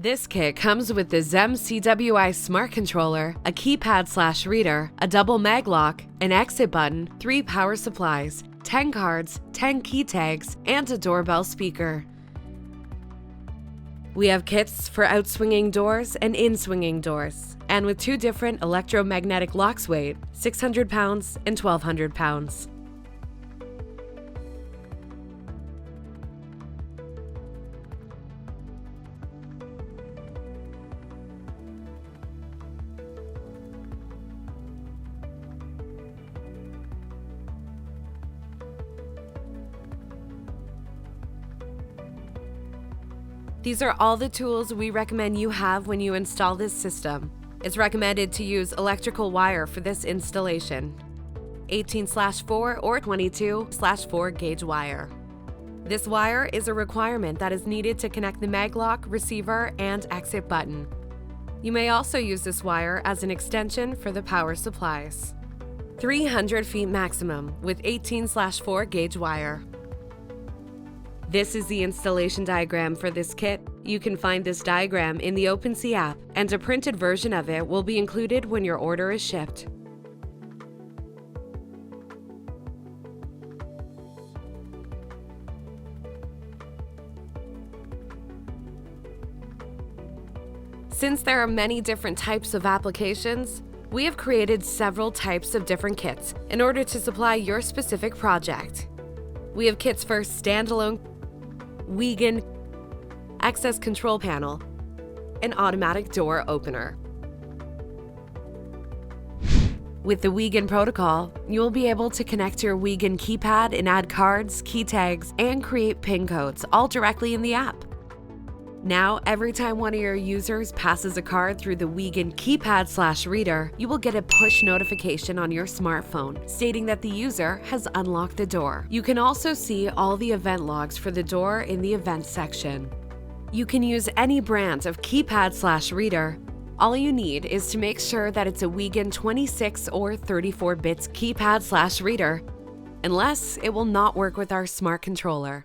This kit comes with the ZEM-CWI smart controller, a keypad/reader, a double maglock, an exit button, 3 power supplies, 10 cards, 10 key tags, and a doorbell speaker. We have kits for outswinging doors and in-swinging doors, and with 2 different electromagnetic locks weight, 600 pounds and 1,200 pounds. These are all the tools we recommend you have when you install this system. It's recommended to use electrical wire for this installation, 18/4 or 22/4 gauge wire. This wire is a requirement that is needed to connect the maglock, receiver, and exit button. You may also use this wire as an extension for the power supplies. 300 feet maximum with 18/4 gauge wire. This is the installation diagram for this kit. You can find this diagram in the OpenSea app, and a printed version of it will be included when your order is shipped. Since there are many different types of applications, we have created several types of different kits in order to supply your specific project. We have kits for Standalone, Wiegand, access control panel, and automatic door opener. With the Wiegand protocol, you will be able to connect your Wiegand keypad and add cards, key tags, and create PIN codes all directly in the app. Now, every time one of your users passes a card through the Wiegand keypad/reader, you will get a push notification on your smartphone stating that the user has unlocked the door. You can also see all the event logs for the door in the events section. You can use any brand of keypad/reader. All you need is to make sure that it's a Wiegand 26 or 34 bits keypad/reader, unless it will not work with our smart controller.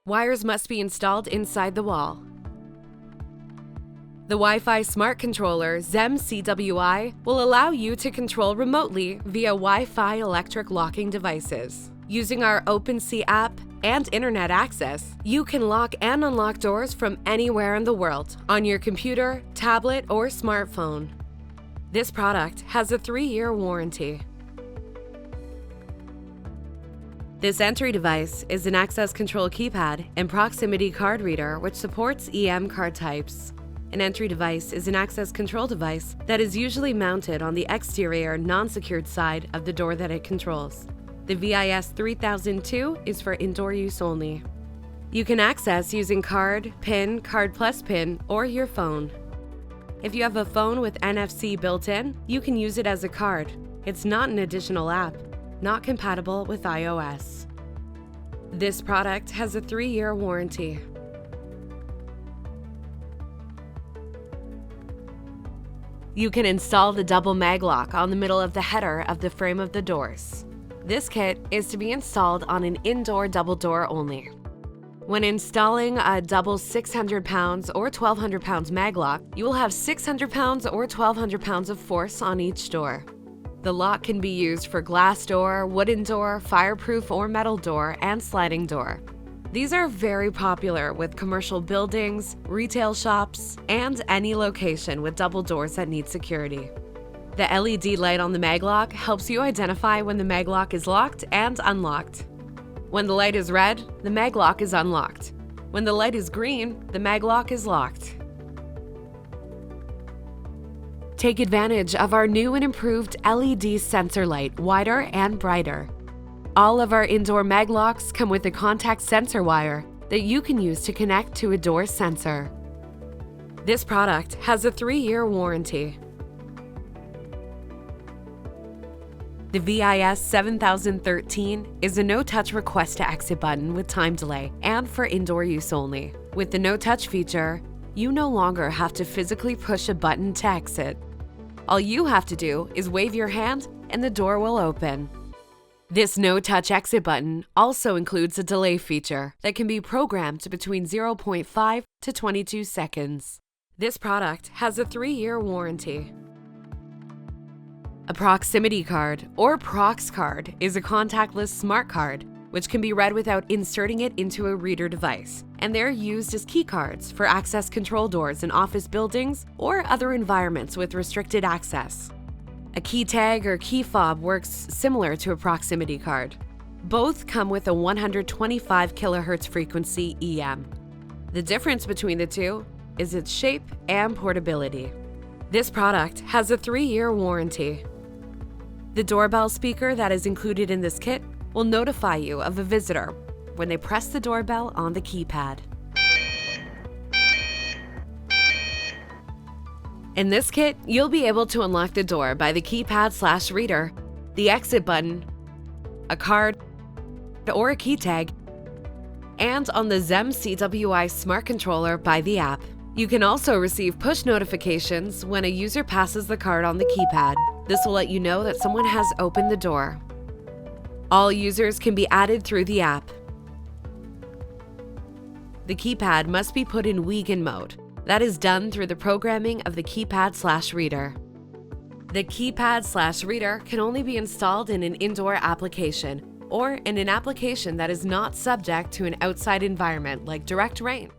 Wires must be installed inside the wall. The Wi-Fi smart controller ZEM-CWI will allow you to control remotely via Wi-Fi electric locking devices. Using our OpenSea app and internet access, you can lock and unlock doors from anywhere in the world on your computer, tablet, or smartphone. This product has a 3-year warranty. This entry device is an access control keypad and proximity card reader which supports EM card types. An entry device is an access control device that is usually mounted on the exterior non-secured side of the door that it controls. The VIS-3002 is for indoor use only. You can access using card, PIN, Card Plus PIN, or your phone. If you have a phone with NFC built in, you can use it as a card. It's not an additional app. Not compatible with iOS. This product has a 3-year warranty. You can install the double maglock on the middle of the header of the frame of the doors. This kit is to be installed on an indoor double door only. When installing a double 600 pounds or 1,200 pounds maglock, you will have 600 pounds or 1,200 pounds of force on each door. The lock can be used for glass door, wooden door, fireproof or metal door, and sliding door. These are very popular with commercial buildings, retail shops, and any location with double doors that need security. The LED light on the maglock helps you identify when the maglock is locked and unlocked. When the light is red, the maglock is unlocked. When the light is green, the maglock is locked. Take advantage of our new and improved LED sensor light, wider and brighter. All of our indoor maglocks come with a contact sensor wire that you can use to connect to a door sensor. This product has a 3-year warranty. The VIS-7013 is a no-touch request to exit button with time delay and for indoor use only. With the no-touch feature, you no longer have to physically push a button to exit. All you have to do is wave your hand and the door will open. This no-touch exit button also includes a delay feature that can be programmed between 0.5 to 22 seconds. This product has a 3-year warranty. A proximity card, or Prox card, is a contactless smart card which can be read without inserting it into a reader device, and they're used as key cards for access control doors in office buildings or other environments with restricted access. A key tag or key fob works similar to a proximity card. Both come with a 125 kHz frequency EM. The difference between the two is its shape and portability. This product has a 3-year warranty. The doorbell speaker that is included in this kit will notify you of a visitor when they press the doorbell on the keypad. In this kit, you'll be able to unlock the door by the keypad/reader, the exit button, a card, or a key tag, and on the ZEM-CWI smart controller by the app. You can also receive push notifications when a user passes the card on the keypad. This will let you know that someone has opened the door. All users can be added through the app. The keypad must be put in Wiegand mode. That is done through the programming of the keypad/reader. The keypad/reader can only be installed in an indoor application or in an application that is not subject to an outside environment like direct rain.